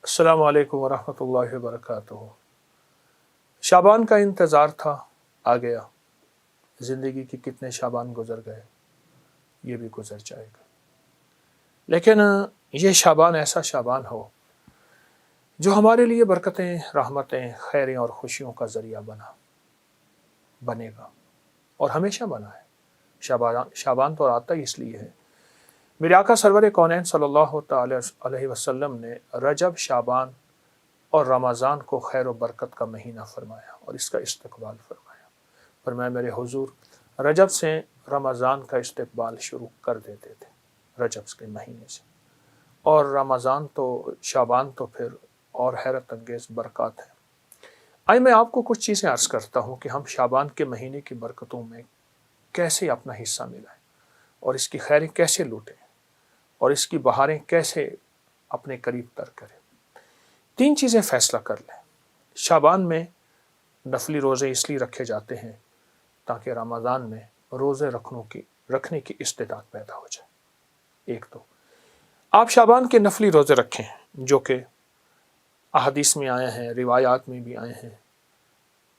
السلام علیکم ورحمۃ اللہ وبرکاتہ۔ شعبان کا انتظار تھا، آ گیا۔ زندگی کی کتنے شعبان گزر گئے، یہ بھی گزر جائے گا، لیکن یہ شعبان ایسا شعبان ہو جو ہمارے لیے برکتیں، رحمتیں، خیریں اور خوشیوں کا ذریعہ بنے گا اور ہمیشہ بنا ہے۔ شعبان تو آتا ہی اس لیے ہے، میرے آقا سرور کونین صلی اللہ تعالی علیہ وسلم نے رجب، شعبان اور رمضان کو خیر و برکت کا مہینہ فرمایا اور اس کا استقبال فرمایا۔ فرمایا میرے حضور رجب سے رمضان کا استقبال شروع کر دیتے تھے، رجب کے مہینے سے، اور رمضان تو شعبان تو پھر اور حیرت انگیز برکات ہیں۔ آئے میں آپ کو کچھ چیزیں عرض کرتا ہوں کہ ہم شعبان کے مہینے کی برکتوں میں کیسے اپنا حصہ ملائیں اور اس کی خیریں کیسے لوٹیں اور اس کی بہاریں کیسے اپنے قریب تر کریں۔ 3 چیزیں فیصلہ کر لیں۔ شعبان میں نفلی روزے اس لیے رکھے جاتے ہیں تاکہ رمضان میں روزے رکھنے کی استعداد پیدا ہو جائے۔ ایک تو آپ شعبان کے نفلی روزے رکھیں جو کہ احادیث میں آئے ہیں، روایات میں بھی آئے ہیں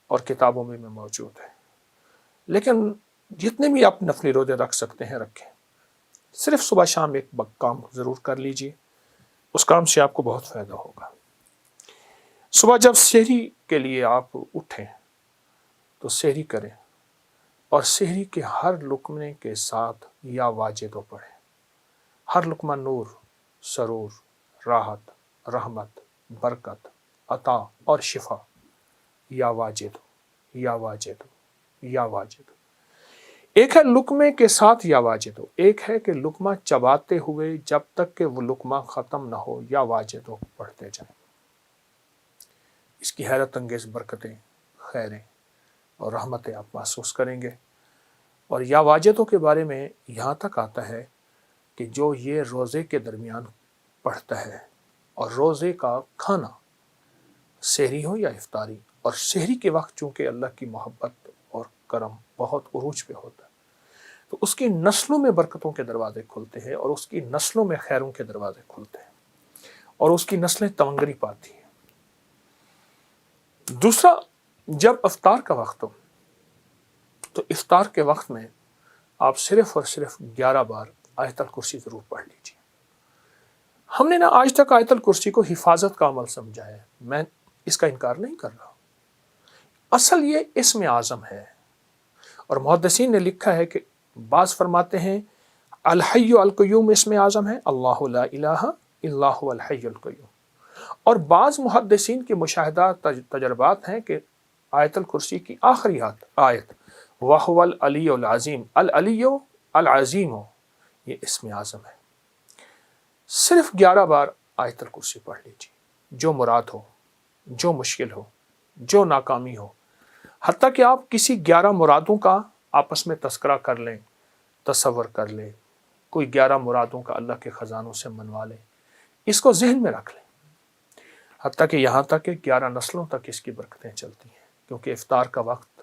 اور کتابوں میں بھی موجود ہے، لیکن جتنے بھی آپ نفلی روزے رکھ سکتے ہیں رکھیں۔ صرف صبح شام ایک کام ضرور کر لیجئے، اس کام سے آپ کو بہت فائدہ ہوگا۔ صبح جب سحری کے لیے آپ اٹھیں تو سحری کریں اور سحری کے ہر لقمے کے ساتھ یا واجدو پڑھیں۔ ہر لقمہ نور، سرور، راحت، رحمت، برکت، عطا اور شفا، یا واجدو یا واجدو یا واجدو۔ ایک ہے لقمے کے ساتھ یا واجدو، ایک ہے کہ لقمہ چباتے ہوئے جب تک کہ وہ لقمہ ختم نہ ہو یا واجدو پڑھتے جائیں۔ اس کی حیرت انگیز برکتیں، خیریں اور رحمتیں آپ محسوس کریں گے۔ اور یا واجدو کے بارے میں یہاں تک آتا ہے کہ جو یہ روزے کے درمیان پڑھتا ہے، اور روزے کا کھانا سحری ہو یا افطاری، اور سحری کے وقت چونکہ اللہ کی محبت اور کرم بہت عروج پہ ہوتا ہے تو اس کی نسلوں میں برکتوں کے دروازے کھلتے ہیں اور اس کی نسلوں میں خیروں کے دروازے کھلتے ہیں اور اس کی نسلیں تمنگری پاتی ہیں۔ دوسرا، جب افطار کا وقت ہو تو افطار کے وقت میں آپ صرف اور صرف 11 بار آیت الکرسی ضرور پڑھ لیجیے۔ ہم نے آج تک آیت الکرسی کو حفاظت کا عمل سمجھا ہے، میں اس کا انکار نہیں کر رہا، اصل یہ اسم اعظم ہے، اور محدثین نے لکھا ہے کہ بعض فرماتے ہیں الحی القیوم اسم اعظم ہے، اللہ لا الہ الا هو الحی القیوم، اور بعض محدثین کے مشاہدات تجربات ہیں کہ آیت الکرسی کی آخری آیت وَهُوَ العلی العظیم، العلی العظیم، یہ اسم اعظم ہے۔ صرف 11 بار آیت الکرسی پڑھ لیجیے، جو مراد ہو، جو مشکل ہو، جو ناکامی ہو، حتیٰ کہ آپ کسی 11 مرادوں کا آپس میں تذکرہ کر لیں، تصور کر لیں، کوئی 11 مرادوں کا اللہ کے خزانوں سے منوا لیں، اس کو ذہن میں رکھ لیں، حتیٰ کہ یہاں تک کہ 11 نسلوں تک اس کی برکتیں چلتی ہیں، کیونکہ افطار کا وقت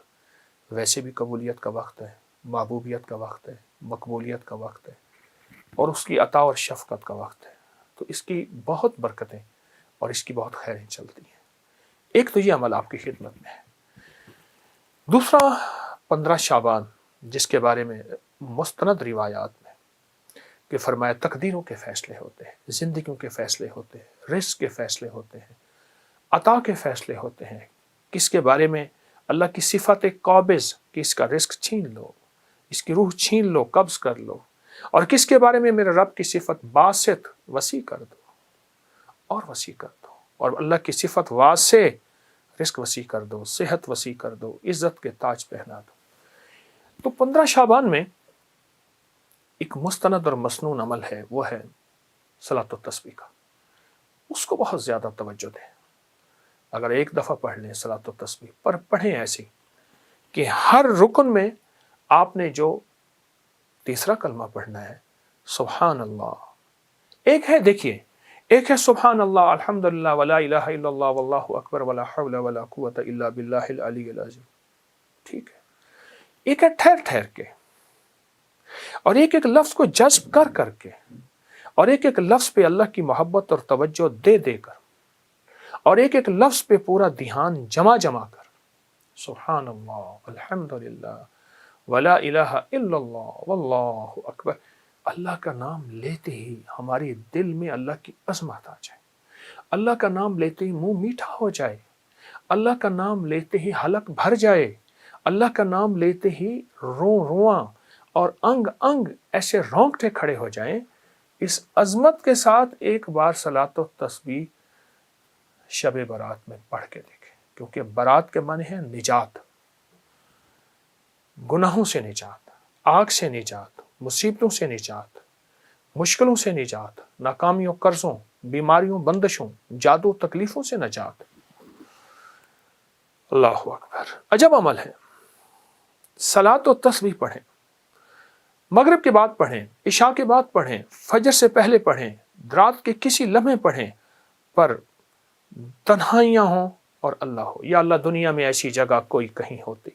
ویسے بھی قبولیت کا وقت ہے، محبوبیت کا وقت ہے، مقبولیت کا وقت ہے، اور اس کی عطا اور شفقت کا وقت ہے، تو اس کی بہت برکتیں اور اس کی بہت خیریں چلتی ہیں۔ ایک تو یہ عمل آپ کی خدمت میں ہے۔ دوسرا، 15 شعبان جس کے بارے میں مستند روایات میں کہ فرمایا تقدیروں کے فیصلے ہوتے ہیں، زندگیوں کے فیصلے ہوتے ہیں، رزق کے فیصلے ہوتے ہیں، عطا کے فیصلے ہوتے ہیں، کس کے بارے میں اللہ کی صفت قابض کہ اس کا رزق چھین لو، اس کی روح چھین لو، قبض کر لو، اور کس کے بارے میں میرے رب کی صفت باسط، وسیع کر دو اور وسیع کر دو، اور اللہ کی صفت واسع، رزق وسیع کر دو، صحت وسیع کر دو، عزت کے تاج پہنا دو۔ تو 15 شعبان میں ایک مستند اور مسنون عمل ہے، وہ ہے صلاۃ التسبیح کا، اس کو بہت زیادہ توجہ دیں۔ اگر ایک دفعہ پڑھ لیں صلاۃ التسبیح، پر پڑھیں ایسی کہ ہر رکن میں آپ نے جو تیسرا کلمہ پڑھنا ہے سبحان اللہ، ایک ہے، دیکھیے، ایک ہے سبحان اللہ الحمدللہ ولا الہ الا اللہ واللہ اکبر ولا حول ولا قوت الا باللہ العلی العظیم، ٹھیک ہے۔ ایک ہے ٹھہر ٹھہر کے، اور ایک ایک لفظ کو جذب کر کر کے، اور ایک ایک لفظ پہ اللہ کی محبت اور توجہ دے دے کر، اور ایک ایک لفظ پہ پورا دھیان جمع کر سبحان اللہ الحمدللہ ولا الہ الا اللہ واللہ اکبر، اللہ کا نام لیتے ہی ہمارے دل میں اللہ کی عظمت آ جائے، اللہ کا نام لیتے ہی منہ میٹھا ہو جائے، اللہ کا نام لیتے ہی حلق بھر جائے، اللہ کا نام لیتے ہی رواں اور انگ انگ ایسے رونگٹے کھڑے ہو جائیں۔ اس عظمت کے ساتھ ایک بار صلاۃ و تسبیح شب برات میں پڑھ کے دیکھیں، کیونکہ برات کے معنی ہے نجات، گناہوں سے نجات، آگ سے نجات، مصیبتوں سے نجات، مشکلوں سے نجات، ناکامیوں، قرضوں، بیماریوں، بندشوں، جادو، تکلیفوں سے نجات۔ اللہ اکبر، عجب عمل ہے۔ صلاۃ و تسبیح پڑھیں، مغرب کے بعد پڑھیں، عشاء کے بعد پڑھیں، فجر سے پہلے پڑھیں، رات کے کسی لمحے پڑھیں، پر تنہائیاں ہوں اور اللہ ہو۔ یا اللہ دنیا میں ایسی جگہ کوئی کہیں ہوتی،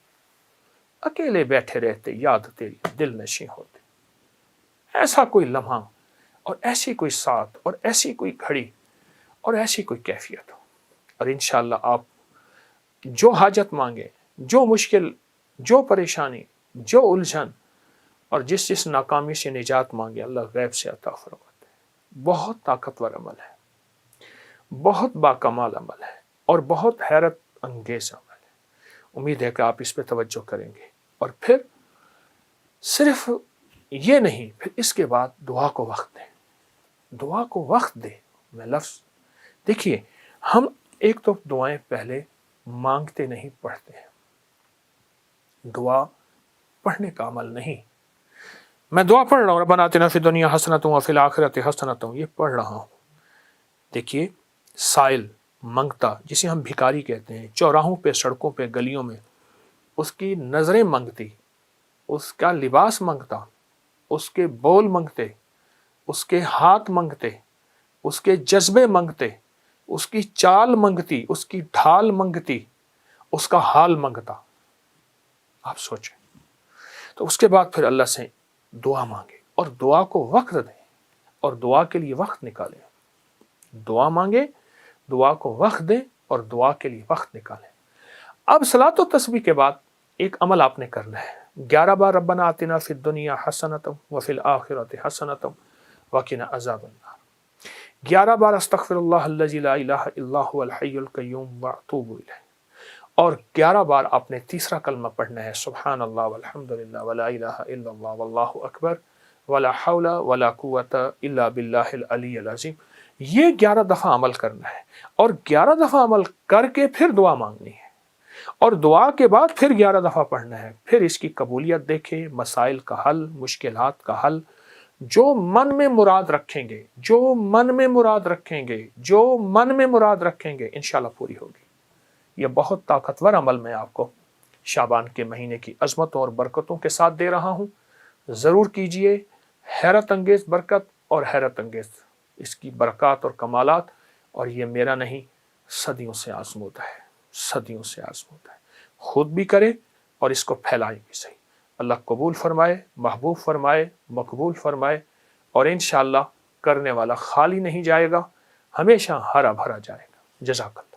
اکیلے بیٹھے رہتے، یاد تیری دل نشیں ہوتی، ایسا کوئی لمحہ اور ایسی کوئی ساتھ اور ایسی کوئی گھڑی اور ایسی کوئی کیفیت ہو، اور انشاءاللہ آپ جو حاجت مانگے، جو مشکل، جو پریشانی، جو الجھن اور جس ناکامی سے نجات مانگے، اللہ غیب سے عطا فرماتے ہیں۔ بہت طاقتور عمل ہے، بہت باکمال عمل ہے، اور بہت حیرت انگیز عمل ہے۔ امید ہے کہ آپ اس پہ توجہ کریں گے، اور پھر صرف یہ نہیں، پھر اس کے بعد دعا کو وقت دیں، دعا کو وقت دیں۔ میں لفظ دیکھیے، ہم ایک تو دعائیں پہلے مانگتے نہیں، پڑھتے ہیں۔ دعا پڑھنے کا عمل نہیں، میں دعا پڑھ رہا ہوں ربنا آتنا فی الدنیا حسنۃ وفی الآخرۃ حسنۃ، یہ پڑھ رہا ہوں۔ دیکھیے، سائل منگتا، جسے ہم بھکاری کہتے ہیں، چوراہوں پہ، سڑکوں پہ، گلیوں میں، اس کی نظریں منگتی، اس کا لباس منگتا، اس کے بول منگتے، اس کے ہاتھ منگتے، اس کے جذبے منگتے، اس کی چال منگتی، اس کی ڈھال منگتی، اس کا حال منگتا۔ آپ سوچیں، تو اس کے بعد پھر اللہ سے دعا مانگے، اور دعا کو وقت دیں، اور دعا کے لیے وقت نکالیں۔ دعا مانگے، دعا کو وقت دیں، اور دعا کے لیے وقت نکالیں۔ اب صلاۃ و تسبیح کے بعد ایک عمل آپ نے کرنا ہے، 11 بار ربنا آتنا فی الدنیا حسنۃ وفی الآخرۃ حسنۃ وقنا عذاب النار، 11 بار استغفر اللہ الذی لا الہ الا هو الحی القیوم واتوب الیہ، اور 11 بار آپ نے تیسرا کلمہ پڑھنا ہے، سبحان اللہ والحمد للہ ولا الہ الا اللہ واللہ اکبر ولا حول ولا قوۃ الا باللہ العلی العظیم۔ یہ 11 دفعہ عمل کرنا ہے، اور 11 دفعہ عمل کر کے پھر دعا مانگنی ہے، اور دعا کے بعد پھر 11 دفعہ پڑھنا ہے۔ پھر اس کی قبولیت دیکھیں، مسائل کا حل، مشکلات کا حل، جو من میں مراد رکھیں گے، جو من میں مراد رکھیں گے، جو من میں مراد رکھیں گے، انشاءاللہ پوری ہوگی۔ یہ بہت طاقتور عمل میں آپ کو شعبان کے مہینے کی عظمتوں اور برکتوں کے ساتھ دے رہا ہوں، ضرور کیجئے۔ حیرت انگیز برکت اور حیرت انگیز اس کی برکات اور کمالات، اور یہ میرا نہیں، صدیوں سے آزمودہ ہے، صدیوں سے آزمودہ ہے۔ خود بھی کرے اور اس کو پھیلائیں بھی صحیح۔ اللہ قبول فرمائے، محبوب فرمائے، مقبول فرمائے، اور انشاءاللہ کرنے والا خالی نہیں جائے گا، ہمیشہ ہرا بھرا جائے گا۔ جزاک اللہ۔